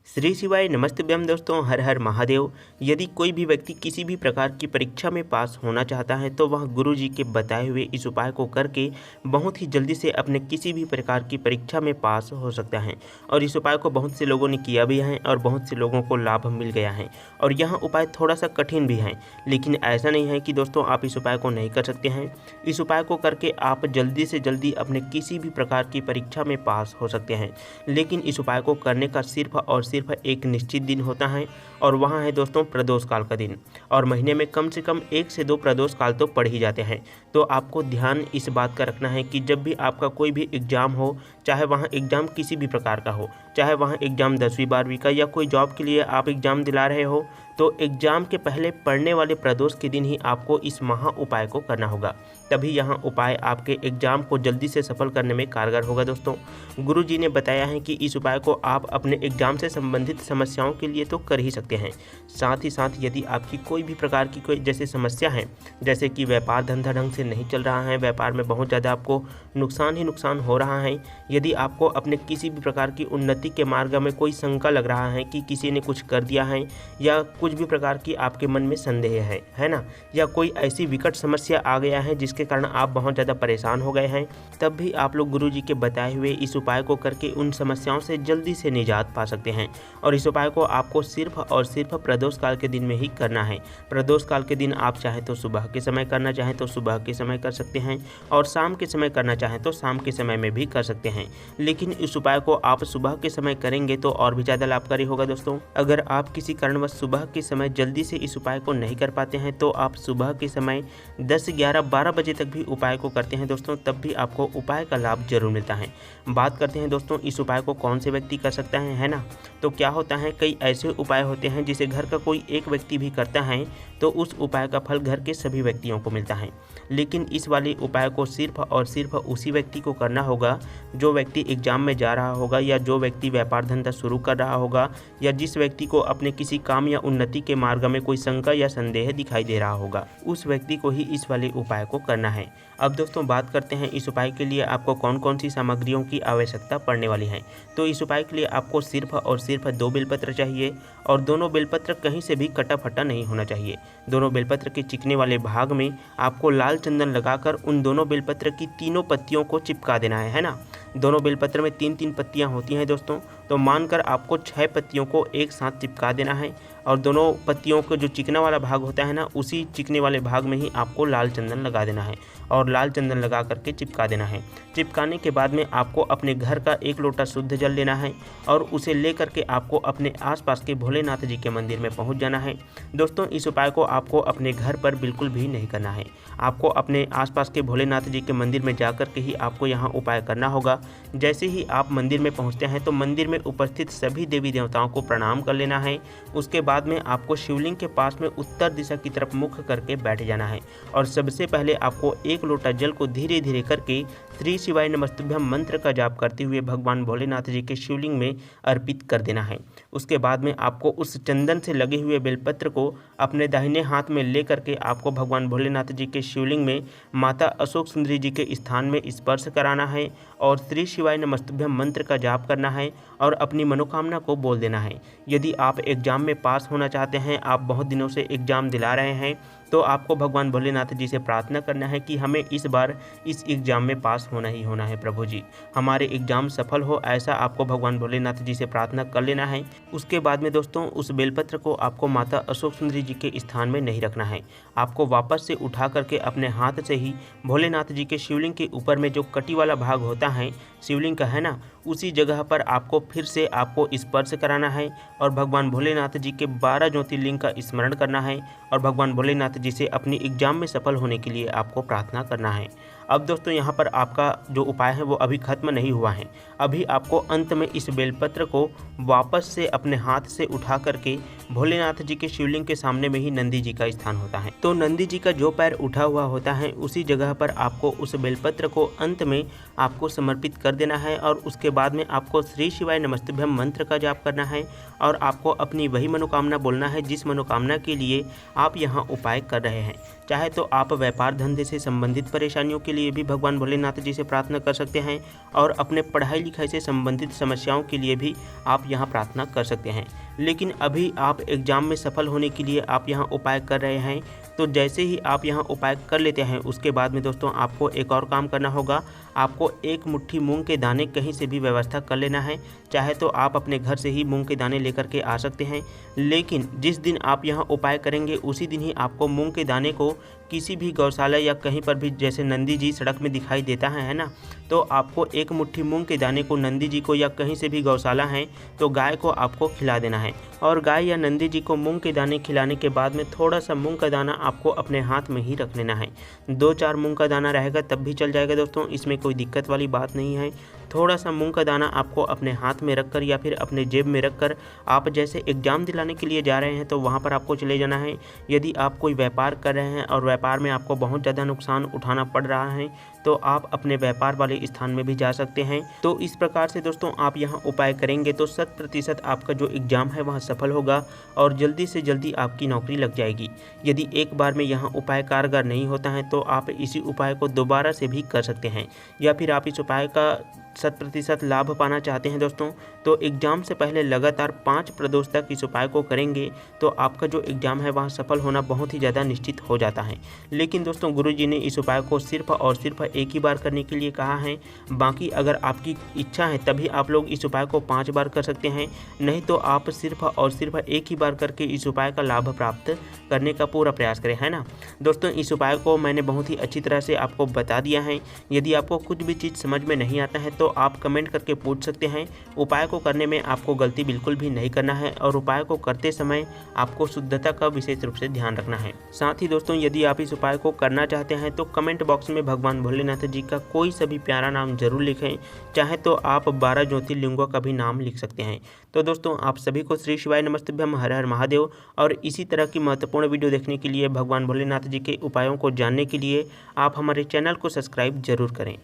श्री शिवाय नमस्तुभ्यम दोस्तों, हर हर महादेव। यदि कोई भी व्यक्ति किसी भी प्रकार की परीक्षा में पास होना चाहता है तो वह गुरु जी के बताए हुए इस उपाय को करके बहुत ही जल्दी से अपने किसी भी प्रकार की परीक्षा में पास हो सकता है। और इस उपाय को बहुत से लोगों ने किया भी है और बहुत से लोगों को लाभ मिल गया है। और यह उपाय थोड़ा सा कठिन भी है, लेकिन ऐसा नहीं है कि दोस्तों आप इस उपाय को नहीं कर सकते हैं। इस उपाय को करके आप जल्दी से जल्दी अपने किसी भी प्रकार की परीक्षा में पास हो सकते हैं। लेकिन इस उपाय को करने का सिर्फ और सिर्फ एक निश्चित दिन होता है, और वहाँ है दोस्तों प्रदोष काल का दिन। और महीने में कम से कम 1 से 2 प्रदोष काल तो पड़ ही जाते हैं। तो आपको ध्यान इस बात का रखना है कि जब भी आपका कोई भी एग्ज़ाम हो, चाहे वहाँ एग्ज़ाम किसी भी प्रकार का हो, चाहे वहाँ एग्ज़ाम 10वीं 12वीं का या कोई जॉब के लिए आप एग्ज़ाम दिला रहे हो, तो एग्ज़ाम के पहले पढ़ने वाले प्रदोष के दिन ही आपको इस महा उपाय को करना होगा। तभी यहाँ उपाय आपके एग्ज़ाम को जल्दी से सफल करने में कारगर होगा। दोस्तों गुरु जी ने बताया है कि इस उपाय को आप अपने एग्ज़ाम से संबंधित समस्याओं के लिए तो कर ही सकते हैं। साथ ही साथ यदि आपकी कोई भी प्रकार की कोई जैसे समस्या है, जैसे कि व्यापार धंधा ढंग से नहीं चल रहा है, व्यापार में बहुत ज़्यादा आपको नुकसान ही नुकसान हो रहा है, यदि आपको अपने किसी भी प्रकार की उन्नति के मार्ग में कोई शंका लग रहा है कि किसी ने कुछ कर दिया है, या कुछ भी प्रकार की आपके मन में संदेह है ना, या कोई ऐसी विकट समस्या आ गया है जिसके कारण आप बहुत ज़्यादा परेशान हो गए हैं, तब भी आप लोग गुरु जी के बताए हुए इस उपाय को करके उन समस्याओं से जल्दी से निजात पा सकते हैं। और इस उपाय को आपको सिर्फ और सिर्फ प्रदोष काल के दिन में ही करना है। प्रदोष काल के दिन आप चाहें तो सुबह के समय करना चाहें तो सुबह के समय कर सकते हैं, और शाम के समय करना चाहें तो शाम के समय में भी कर सकते हैं। लेकिन इस उपाय को आप सुबह के समय करेंगे तो और भी ज़्यादा लाभकारी होगा। दोस्तों अगर आप किसी कारणवश सुबह के समय जल्दी से इस उपाय को नहीं कर पाते हैं तो आप सुबह के समय 10, 11, 12 बजे तक भी उपाय को करते हैं दोस्तों, तब भी आपको उपाय का लाभ जरूर मिलता है। बात करते हैं दोस्तों इस उपाय को कौन से व्यक्ति कर सकता है ना। तो क्या होता है, कई ऐसे उपाय होते हैं जिसे घर का कोई एक व्यक्ति भी करता है तो उस उपाय का फल घर के सभी व्यक्तियों को मिलता है। लेकिन इस वाले उपाय को सिर्फ और सिर्फ उसी व्यक्ति को करना होगा जो व्यक्ति एग्जाम में जा रहा होगा, या जो व्यक्ति व्यापार धंधा शुरू कर रहा होगा, या जिस व्यक्ति को अपने किसी काम या उन्नति के मार्ग में कोई शंका या संदेह दिखाई दे रहा होगा, उस व्यक्ति को ही इस वाले उपाय को करना है। अब दोस्तों बात करते हैं इस उपाय के लिए आपको कौन कौन सी सामग्रियों की आवश्यकता पड़ने वाली है। तो इस उपाय के लिए आपको सिर्फ और सिर्फ 2 बेलपत्र चाहिए, और दोनों बेलपत्र कहीं से भी कटा फटा नहीं होना चाहिए। दोनों बेलपत्र के चिकने वाले भाग में आपको लाल चंदन लगाकर उन दोनों बेलपत्र की तीनों पत्तियों को चिपका देना है ना। दोनों बेलपत्र में 3-3 पत्तियां होती हैं दोस्तों, तो मानकर आपको 6 पत्तियों को एक साथ चिपका देना है। और दोनों पत्तियों को जो चिकना वाला भाग होता है ना, उसी चिकने वाले भाग में ही आपको लाल चंदन लगा देना है, और लाल चंदन लगा करके चिपका देना है। चिपकाने के बाद में आपको अपने घर का 1 लोटा शुद्ध जल लेना है, और उसे ले करके आपको अपने आसपास के भोलेनाथ जी के मंदिर में पहुंच जाना है। दोस्तों इस उपाय को आपको अपने घर पर बिल्कुल भी नहीं करना है, आपको अपने आसपास के भोलेनाथ जी के मंदिर में जा कर के ही आपको यहाँ उपाय करना होगा। जैसे ही आप मंदिर में पहुँचते हैं तो मंदिर में उपस्थित सभी देवी देवताओं को प्रणाम कर लेना है। उसके बाद में आपको शिवलिंग के पास में उत्तर दिशा की तरफ मुख करके बैठ जाना है, और सबसे पहले आपको 1 लोटा जल को धीरे धीरे करके श्री शिवाय नमस्तुभ्यम मंत्र का जाप करते हुए भगवान भोलेनाथ जी के शिवलिंग में अर्पित कर देना है। उसके बाद में आपको उस चंदन से लगे हुए बेलपत्र को अपने दाहिने हाथ में ले करके आपको भगवान भोलेनाथ जी के शिवलिंग में माता अशोक सुंदरी जी के स्थान में स्पर्श कराना है, और श्री शिवाय नमस्तुभ्यम मंत्र का जाप करना है, और अपनी मनोकामना को बोल देना है। यदि आप एग्जाम में पास होना चाहते हैं, आप बहुत दिनों से एग्जाम दिला रहे हैं, तो आपको भगवान भोलेनाथ जी से प्रार्थना करना है कि हमें इस बार इस एग्ज़ाम में पास होना ही होना है। प्रभु जी हमारे एग्ज़ाम सफल हो, ऐसा आपको भगवान भोलेनाथ जी से प्रार्थना कर लेना है। उसके बाद में दोस्तों उस बेलपत्र को आपको माता अशोक सुंदरी जी के स्थान में नहीं रखना है, आपको वापस से उठा करके अपने हाथ से ही भोलेनाथ जी के शिवलिंग के ऊपर में जो कटी वाला भाग होता है शिवलिंग का है ना, उसी जगह पर आपको फिर से आपको स्पर्श कराना है, और भगवान भोलेनाथ जी के 12 ज्योतिर्लिंग का स्मरण करना है, और भगवान भोलेनाथ जी से अपनी एग्जाम में सफल होने के लिए आपको प्रार्थना करना है। अब दोस्तों यहाँ पर आपका जो उपाय है वो अभी खत्म नहीं हुआ है। अभी आपको अंत में इस बेलपत्र को वापस से अपने हाथ से उठा करके भोलेनाथ जी के शिवलिंग के सामने में ही नंदी जी का स्थान होता है। तो नंदी जी का जो पैर उठा हुआ होता है उसी जगह पर आपको उस बेलपत्र को अंत में आपको समर्पित कर देना है और उसके बाद में आपको श्री शिवाय नमस्तुभ्यम मंत्र का जाप करना है और आपको अपनी वही मनोकामना बोलना है जिस मनोकामना के लिए आप यहाँ उपाय कर रहे हैं। चाहे तो आप व्यापार धंधे से संबंधित परेशानियों के लिए भी भगवान भोलेनाथ जी से प्रार्थना कर सकते हैं और अपने पढ़ाई लिखाई से संबंधित समस्याओं के लिए भी आप यहाँ प्रार्थना कर सकते हैं। लेकिन अभी आप एग्ज़ाम में सफल होने के लिए आप यहाँ उपाय कर रहे हैं, तो जैसे ही आप यहाँ उपाय कर लेते हैं उसके बाद में दोस्तों आपको एक और काम करना होगा। आपको एक मुट्ठी मूंग के दाने कहीं से भी व्यवस्था कर लेना है। चाहे तो आप अपने घर से ही मूंग के दाने लेकर के आ सकते हैं, लेकिन जिस दिन आप यहाँ उपाय करेंगे उसी दिन ही आपको मूंग के दाने को किसी भी गौशाला या कहीं पर भी, जैसे नंदी जी सड़क में दिखाई देता है ना, तो आपको एक मुट्ठी मूंग के दाने को नंदी जी को या कहीं से भी गौशाला है तो गाय को आपको खिला देना है। और गाय या नंदी जी को मूंग के दाने खिलाने के बाद में थोड़ा सा मूंग का दाना आपको अपने हाथ में ही रख लेना है। 2-4 मूंग का दाना रहेगा तब भी चल जाएगा दोस्तों, इसमें कोई दिक्कत वाली बात नहीं है। थोड़ा सा मूंग का दाना आपको अपने हाथ में रखकर या फिर अपने जेब में रखकर आप जैसे एग्ज़ाम दिलाने के लिए जा रहे हैं तो वहाँ पर आपको चले जाना है। यदि आप कोई व्यापार कर रहे हैं और व्यापार में आपको बहुत ज़्यादा नुकसान उठाना पड़ रहा है तो आप अपने व्यापार वाले स्थान में भी जा सकते हैं। तो इस प्रकार से दोस्तों आप यहाँ उपाय करेंगे तो 100% आपका जो एग्ज़ाम है वह सफल होगा और जल्दी से जल्दी आपकी नौकरी लग जाएगी। यदि एक बार में यहाँ उपाय कारगर नहीं होता है तो आप इसी उपाय को दोबारा से भी कर सकते हैं, या फिर आप इस उपाय का 100% लाभ पाना चाहते हैं दोस्तों तो एग्ज़ाम से पहले लगातार 5 प्रदोष तक इस उपाय को करेंगे तो आपका जो एग्ज़ाम है वहाँ सफल होना बहुत ही ज़्यादा निश्चित हो जाता है। लेकिन दोस्तों गुरुजी ने इस उपाय को सिर्फ और सिर्फ एक ही बार करने के लिए कहा है। बाकी अगर आपकी इच्छा है तभी आप लोग इस उपाय को 5 बार कर सकते हैं, नहीं तो आप सिर्फ और सिर्फ एक ही बार करके इस उपाय का लाभ प्राप्त करने का पूरा प्रयास करें, है ना दोस्तों। इस उपाय को मैंने बहुत ही अच्छी तरह से आपको बता दिया है। यदि आपको कुछ भी चीज़ समझ में नहीं आता है तो आप कमेंट करके पूछ सकते हैं। उपाय को करने में आपको गलती बिल्कुल भी नहीं करना है और उपाय को करते समय आपको शुद्धता का विशेष रूप से ध्यान रखना है। साथ ही दोस्तों यदि आप इस उपाय को करना चाहते हैं तो कमेंट बॉक्स में भगवान भोलेनाथ जी का कोई सा भी प्यारा नाम जरूर लिखें, चाहे तो आप 12 ज्योतिर्लिंगों का भी नाम लिख सकते हैं। तो दोस्तों आप सभी को श्री शिवाय नमस्तुभ्यम, हर हर महादेव। और इसी तरह की महत्वपूर्ण वीडियो देखने के लिए, भगवान भोलेनाथ जी के उपायों को जानने के लिए आप हमारे चैनल को सब्सक्राइब जरूर करें।